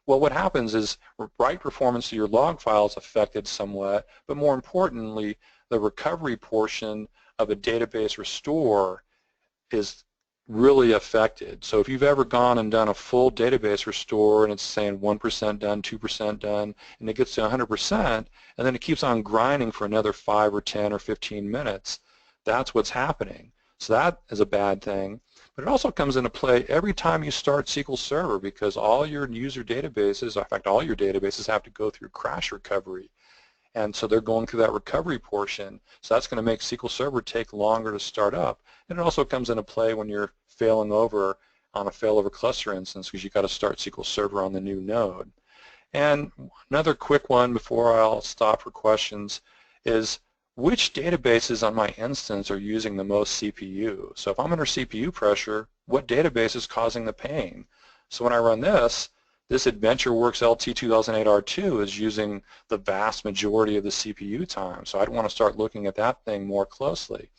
Well, what happens is write performance to your log file is affected somewhat, but more importantly, the recovery portion of a database restore is really affected. So if you've ever gone and done a full database restore and it's saying 1% done, 2% done, and it gets to 100%, and then it keeps on grinding for another 5 or 10 or 15 minutes, that's what's happening. So that is a bad thing. But it also comes into play every time you start SQL Server, because all your user databases, in fact all your databases, have to go through crash recovery. And so they're going through that recovery portion. So that's going to make SQL Server take longer to start up. And it also comes into play when you're failing over on a failover cluster instance, because you've got to start SQL Server on the new node. And another quick one before I'll stop for questions is, which databases on my instance are using the most CPU? So if I'm under CPU pressure, what database is causing the pain? So when I run this AdventureWorks LT2008R2 is using the vast majority of the CPU time. So I'd want to start looking at that thing more closely.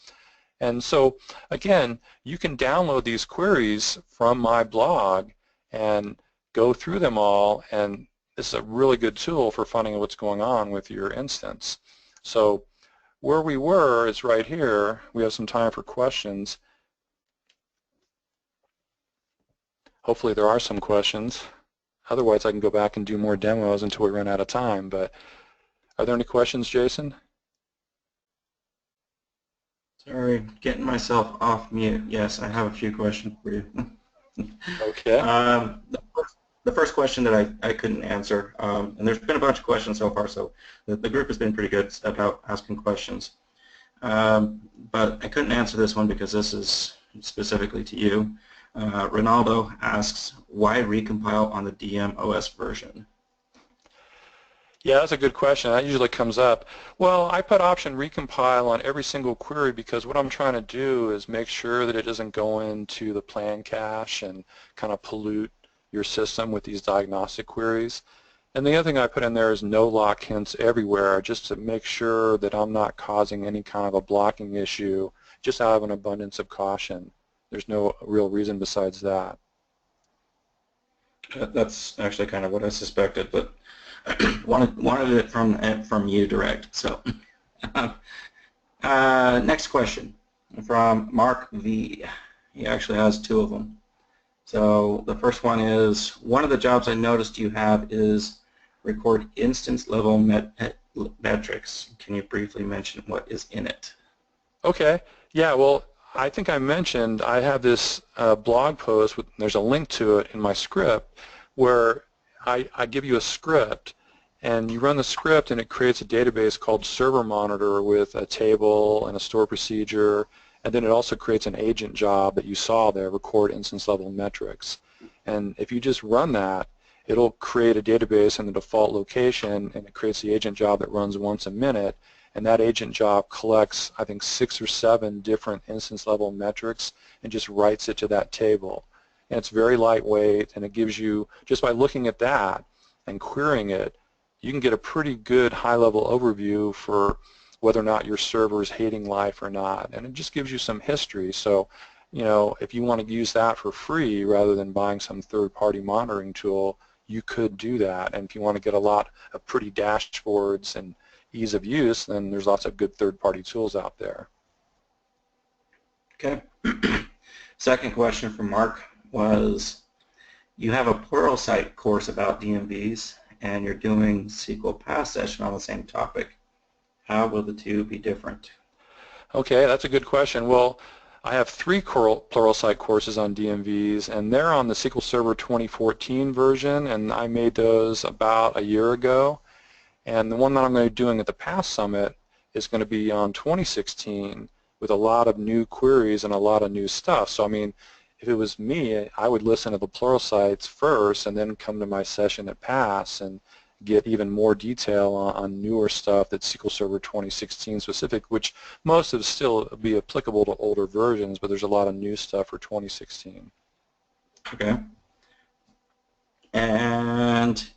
And so again, you can download these queries from my blog and go through them all, and this is a really good tool for finding out what's going on with your instance. So where we were is right here. We have some time for questions. Hopefully there are some questions. Otherwise I can go back and do more demos until we run out of time. But are there any questions, Jason? Sorry, getting myself off mute. Yes, I have a few questions for you. Okay. The first question that I couldn't answer, and there's been a bunch of questions so far, so the group has been pretty good about asking questions. But I couldn't answer this one because this is specifically to you. Ronaldo asks, why recompile on the DMOS version? Yeah, that's a good question. That usually comes up. Well, I put option recompile on every single query because what I'm trying to do is make sure that it doesn't go into the plan cache and kind of pollute your system with these diagnostic queries. And the other thing I put in there is no lock hints everywhere, just to make sure that I'm not causing any kind of a blocking issue, just out of an abundance of caution. There's no real reason besides that. That's actually kind of what I suspected, but wanted it from you direct. So next question from Mark V. He actually has two of them. So the first one is, one of the jobs I noticed you have is record instance level metrics. Can you briefly mention what is in it? Okay. Yeah, well, I think I mentioned I have this blog post, there's a link to it in my script, where I give you a script, and you run the script and it creates a database called Server Monitor with a table and a store procedure, and then it also creates an agent job that you saw there, record instance level metrics. And if you just run that, it'll create a database in the default location, and it creates the agent job that runs once a minute, and that agent job collects, I think, 6 or 7 different instance level metrics and just writes it to that table. And it's very lightweight, and it gives you, just by looking at that and querying it, you can get a pretty good high-level overview for whether or not your server is hating life or not, and it just gives you some history. So, you know, if you want to use that for free rather than buying some third-party monitoring tool, you could do that. And if you want to get a lot of pretty dashboards and ease of use, then there's lots of good third-party tools out there. Okay. Second question from Mark was, you have a Pluralsight course about DMVs and you're doing SQL Pass session on the same topic. How will the two be different? Okay, that's a good question. Well, I have 3 Pluralsight courses on DMVs, and they're on the SQL Server 2014 version, and I made those about a year ago. And the one that I'm going to be doing at the Pass Summit is going to be on 2016 with a lot of new queries and a lot of new stuff. So, I mean, if it was me, I would listen to the Pluralsights first and then come to my session at Pass and get even more detail on newer stuff that's SQL Server 2016 specific, which most of still be applicable to older versions, but there's a lot of new stuff for 2016. Okay. And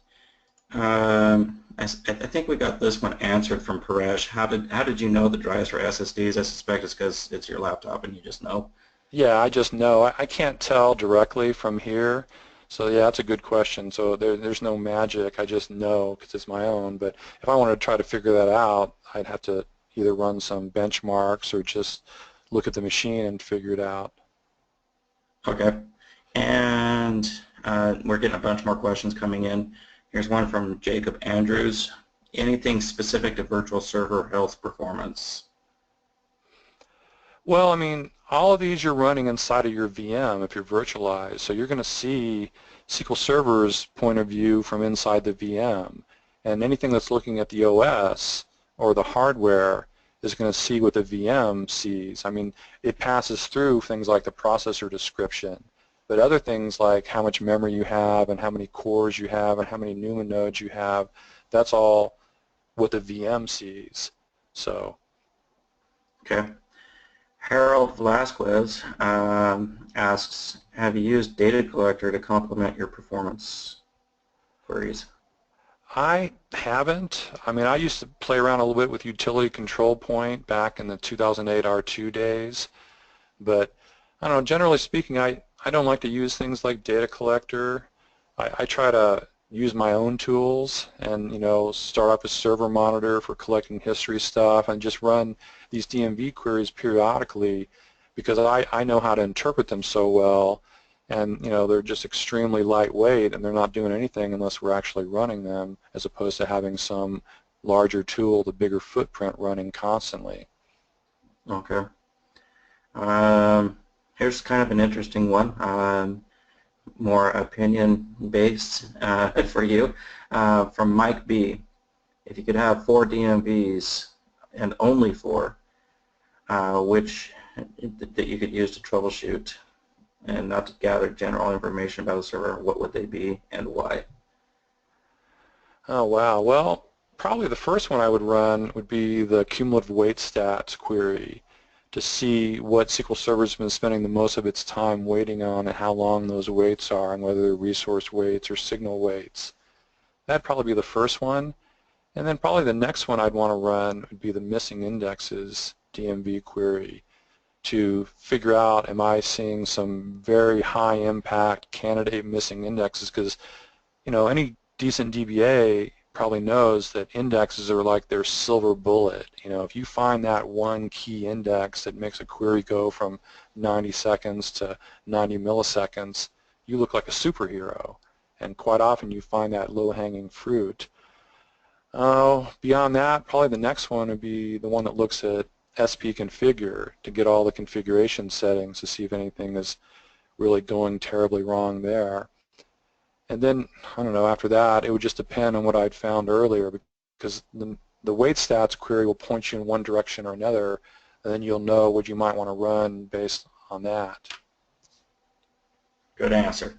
I think we got this one answered from Paresh. How did you know the drives were SSDs? I suspect it's because it's your laptop and you just know. Yeah, I just know. I can't tell directly from here. So yeah, that's a good question. So there's no magic. I just know because it's my own. But if I wanted to try to figure that out, I'd have to either run some benchmarks or just look at the machine and figure it out. Okay. And we're getting a bunch more questions coming in. Here's one from Jacob Andrews. Anything specific to virtual server health performance? Well, I mean, all of these you're running inside of your VM if you're virtualized. So you're going to see SQL Server's point of view from inside the VM. And anything that's looking at the OS or the hardware is going to see what the VM sees. I mean, it passes through things like the processor description, but other things like how much memory you have and how many cores you have and how many Newman nodes you have, that's all what the VM sees. So. Okay. Harold Velasquez asks, have you used Data Collector to complement your performance queries? I haven't. I mean, I used to play around a little bit with Utility Control Point back in the 2008 R2 days, but I don't know, generally speaking, I don't like to use things like Data Collector. I try to use my own tools and, you know, start up a server monitor for collecting history stuff and just run these DMV queries periodically because I know how to interpret them so well, and, you know, they're just extremely lightweight and they're not doing anything unless we're actually running them, as opposed to having some larger tool, the bigger footprint running constantly. Okay. Here's kind of an interesting one, more opinion-based for you, from Mike B. If you could have 4 DMVs and only 4, which that you could use to troubleshoot and not to gather general information about the server, what would they be and why? Oh, wow. Well, probably the first one I would run would be the cumulative weight stats query to see what SQL Server's been spending the most of its time waiting on and how long those weights are and whether they're resource weights or signal weights. That'd probably be the first one. And then probably the next one I'd want to run would be the missing indexes DMV query to figure out, am I seeing some very high impact candidate missing indexes? Because, you know, any decent DBA probably knows that indexes are like their silver bullet. You know, if you find that one key index that makes a query go from 90 seconds to 90 milliseconds, you look like a superhero. And quite often you find that low-hanging fruit. Beyond that, probably the next one would be the one that looks at SP configure to get all the configuration settings to see if anything is really going terribly wrong there. And then, I don't know, after that, it would just depend on what I'd found earlier, because the weight stats query will point you in one direction or another, and then you'll know what you might want to run based on that. Good answer.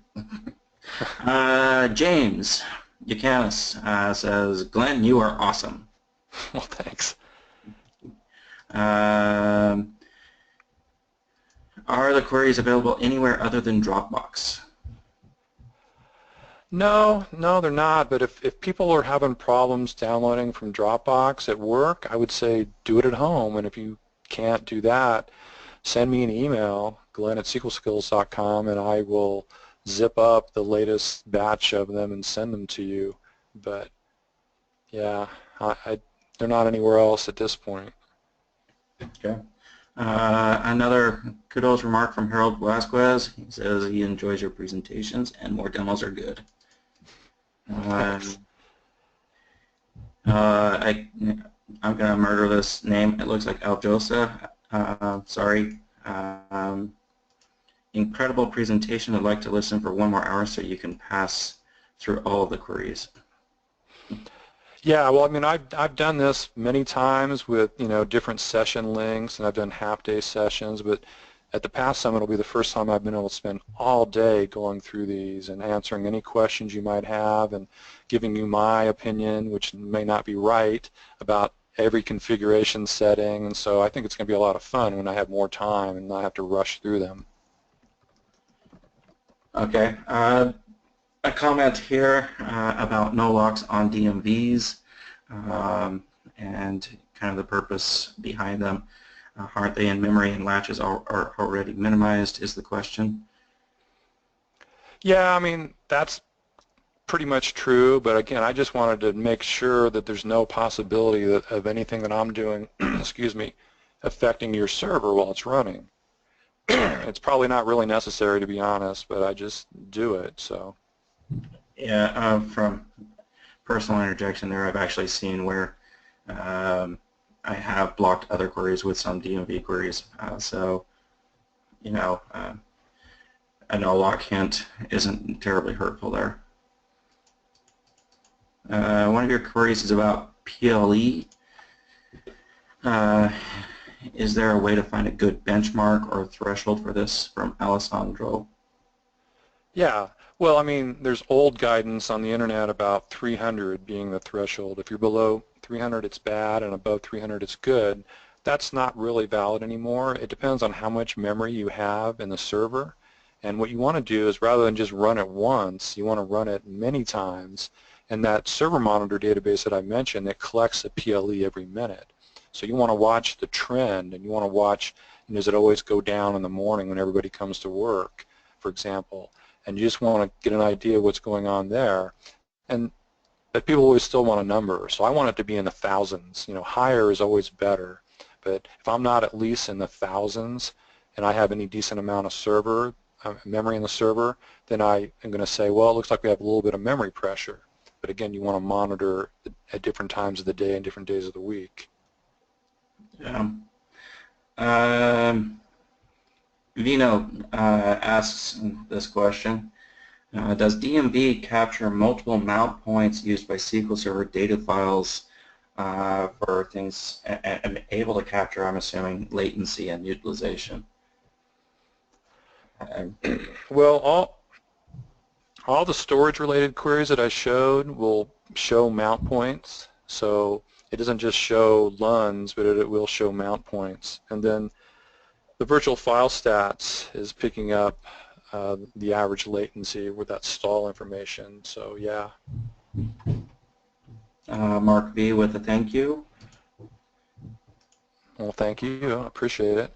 James Yucanis says, Glenn, you are awesome. Well, thanks. Are the queries available anywhere other than Dropbox? No, no, they're not. But if people are having problems downloading from Dropbox at work, I would say do it at home. And if you can't do that, send me an email, glenn@sqlskills.com, and I will zip up the latest batch of them and send them to you. But yeah, they're not anywhere else at this point. Okay. Another kudos remark from Harold Vasquez. He says he enjoys your presentations and more demos are good. Thanks. I'm going to murder this name. It looks like Aljosa. Sorry. Incredible presentation. I'd like to listen for one more hour so you can pass through all of the queries. Yeah, well, I mean, I've done this many times with, different session links, and I've done half-day sessions, but at the past summit will be the first time I've been able to spend all day going through these and answering any questions you might have and giving you my opinion, which may not be right, about every configuration setting. And so I think it's going to be a lot of fun when I have more time and not have to rush through them. Okay. A comment here about no locks on DMVs and kind of the purpose behind them. Aren't they in memory and latches are already minimized is the question. Yeah, I mean, that's pretty much true, but again, I just wanted to make sure that there's no possibility of anything that I'm doing, excuse me, affecting your server while it's running. It's probably not really necessary, to be honest, but I just do it, so. Yeah, from personal interjection there, I've actually seen where I have blocked other queries with some DMV queries. So, a no lock hint isn't terribly hurtful there. One of your queries is about PLE. Is there a way to find a good benchmark or threshold for this from Alessandro? Yeah, well, I mean, there's old guidance on the internet about 300 being the threshold. If you're below 300, it's bad, and above 300, it's good. That's not really valid anymore. It depends on how much memory you have in the server. And what you want to do is, rather than just run it once, you want to run it many times. And that server monitor database that I mentioned, it collects a PLE every minute. So you want to watch the trend, and you want to watch, does it always go down in the morning when everybody comes to work, for example. And you just want to get an idea of what's going on there. But people always still want a number, so I want it to be in the thousands. Higher is always better. But if I'm not at least in the thousands and I have any decent amount of server memory in the server, then I am going to say, well, it looks like we have a little bit of memory pressure. But again, you want to monitor at different times of the day and different days of the week. Yeah. Vino asks this question. Does DMV capture multiple mount points used by SQL Server data files for things and able to capture, I'm assuming, latency and utilization? Well, all the storage-related queries that I showed will show mount points. So it doesn't just show LUNs, but it will show mount points. And then the virtual file stats is picking up the average latency with that stall information. So yeah. Mark V with a thank you. Well, thank you. I appreciate it.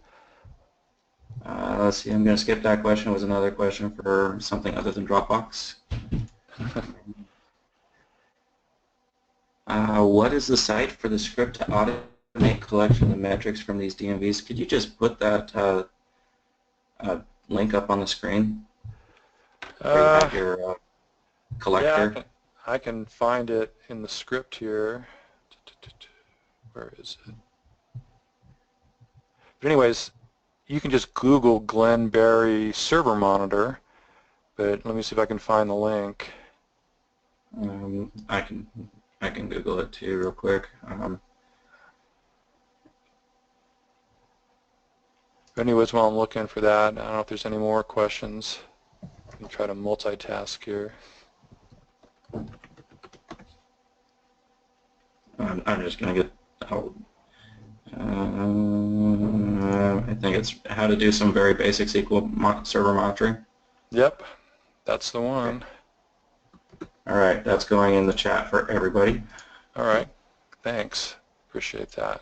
Let's see, I'm going to skip that question. It was another question for something other than Dropbox. What is the site for the script to automate collection of metrics from these DMVs? Could you just put that link up on the screen? Where you have your collector? Yeah, I can find it in the script here. Where is it? But anyways, you can just Google Glenn Berry server monitor, but let me see if I can find the link. I can Google it too real quick. Anyways, while I'm looking for that, I don't know if there's any more questions. Let me try to multitask here. I'm just going to get out. I think it's how to do some very basic SQL server monitoring. Yep, that's the one. All right, that's going in the chat for everybody. All right, thanks. Appreciate that.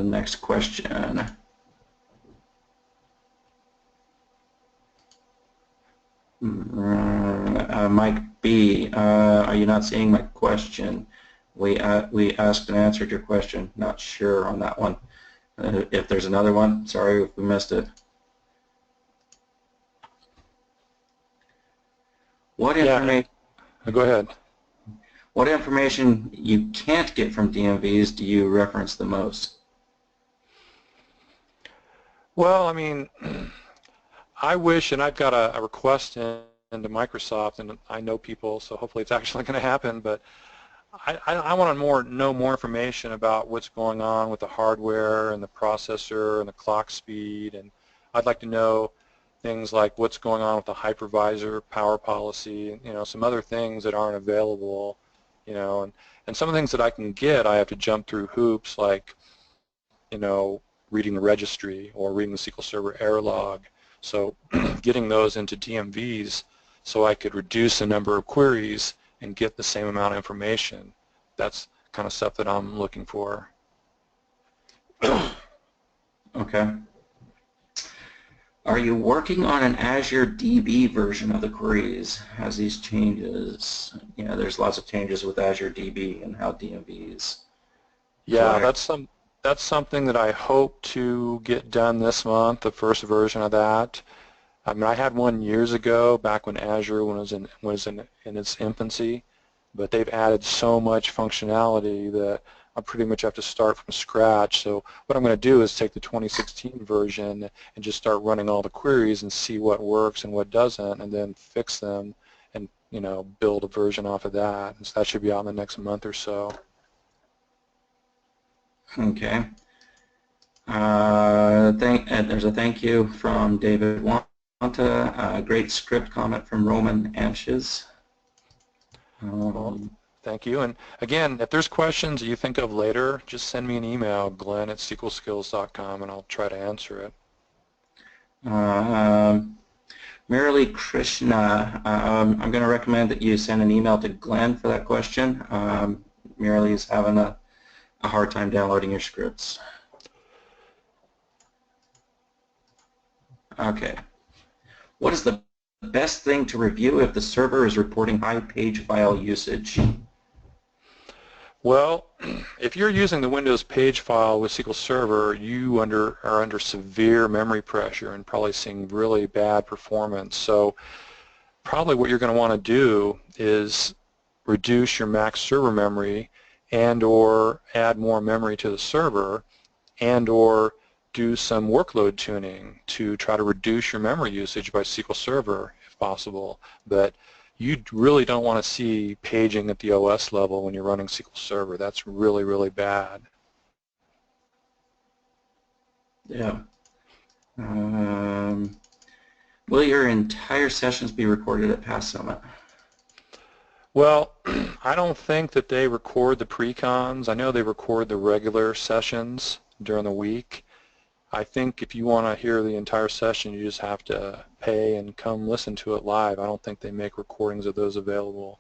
Next question. Mike B, are you not seeing my question? We asked and answered your question. Not sure on that one. If there's another one, sorry if we missed it. What information? Yeah, go ahead. What information you can't get from DMVs do you reference the most? Well, I mean, I wish, and I've got a request into Microsoft, and I know people, so hopefully it's actually going to happen, but I want to know more information about what's going on with the hardware and the processor and the clock speed, and I'd like to know things like what's going on with the hypervisor, power policy, you know, some other things that aren't available, you know, and some of the things that I can get, I have to jump through hoops like, you know, reading the registry or reading the SQL Server error log. So getting those into DMVs so I could reduce the number of queries and get the same amount of information. That's kind of stuff that I'm looking for. Okay. Are you working on an Azure DB version of the queries? Has these changes? Yeah, there's lots of changes with Azure DB and how DMVs. Yeah, that's something that I hope to get done this month, the first version of that. I mean, I had one years ago, back when Azure was in its infancy, but they've added so much functionality that I pretty much have to start from scratch. So what I'm going to do is take the 2016 version and just start running all the queries and see what works and what doesn't, and then fix them and, you know, build a version off of that. And so that should be out in the next month or so. Okay. There's a thank you from David Wanta, a great script comment from Roman Anshes. Well, thank you. And again, if there's questions that you think of later, just send me an email, glenn@sqlskills.com, and I'll try to answer it. Merely Krishna, I'm going to recommend that you send an email to Glenn for that question. Merely is having a hard time downloading your scripts. Okay. What is the best thing to review if the server is reporting high page file usage? Well, if you're using the Windows page file with SQL Server, you are under severe memory pressure and probably seeing really bad performance. So probably what you're going to want to do is reduce your max server memory and or add more memory to the server and or do some workload tuning to try to reduce your memory usage by SQL Server if possible. But you really don't want to see paging at the OS level when you're running SQL Server. That's really, really bad. Yeah. Will your entire sessions be recorded at Pass Summit? Well, I don't think that they record the pre-cons. I know they record the regular sessions during the week. I think if you want to hear the entire session, you just have to pay and come listen to it live. I don't think they make recordings of those available.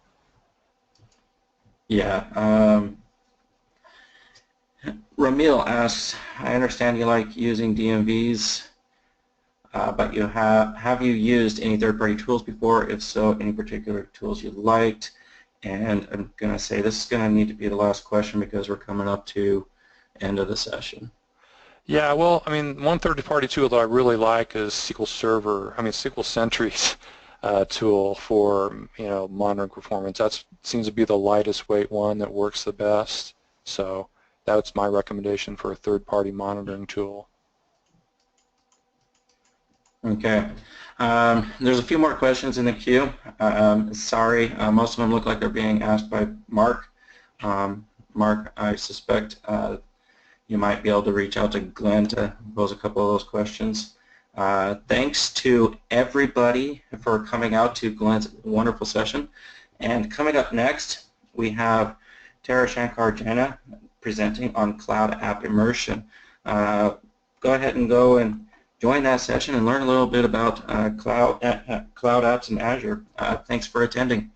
Yeah. Ramil asks, I understand you like using DMVs, but have you used any third-party tools before? If so, any particular tools you liked? And I'm going to say this is going to need to be the last question because we're coming up to end of the session. Yeah, well, I mean, one third-party tool that I really like is SQL Server. I mean, SQL Sentry's tool for, you know, monitoring performance. That seems to be the lightest weight one that works the best. So that's my recommendation for a third-party monitoring tool. Okay. There's a few more questions in the queue. Sorry, most of them look like they're being asked by Mark. Mark, I suspect you might be able to reach out to Glenn to pose a couple of those questions. Thanks to everybody for coming out to Glenn's wonderful session. And coming up next, we have Tara Shankar-Jana presenting on Cloud App Immersion. Go ahead and go and join that session and learn a little bit about cloud apps in Azure. Thanks for attending.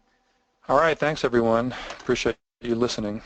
All right, thanks everyone. Appreciate you listening.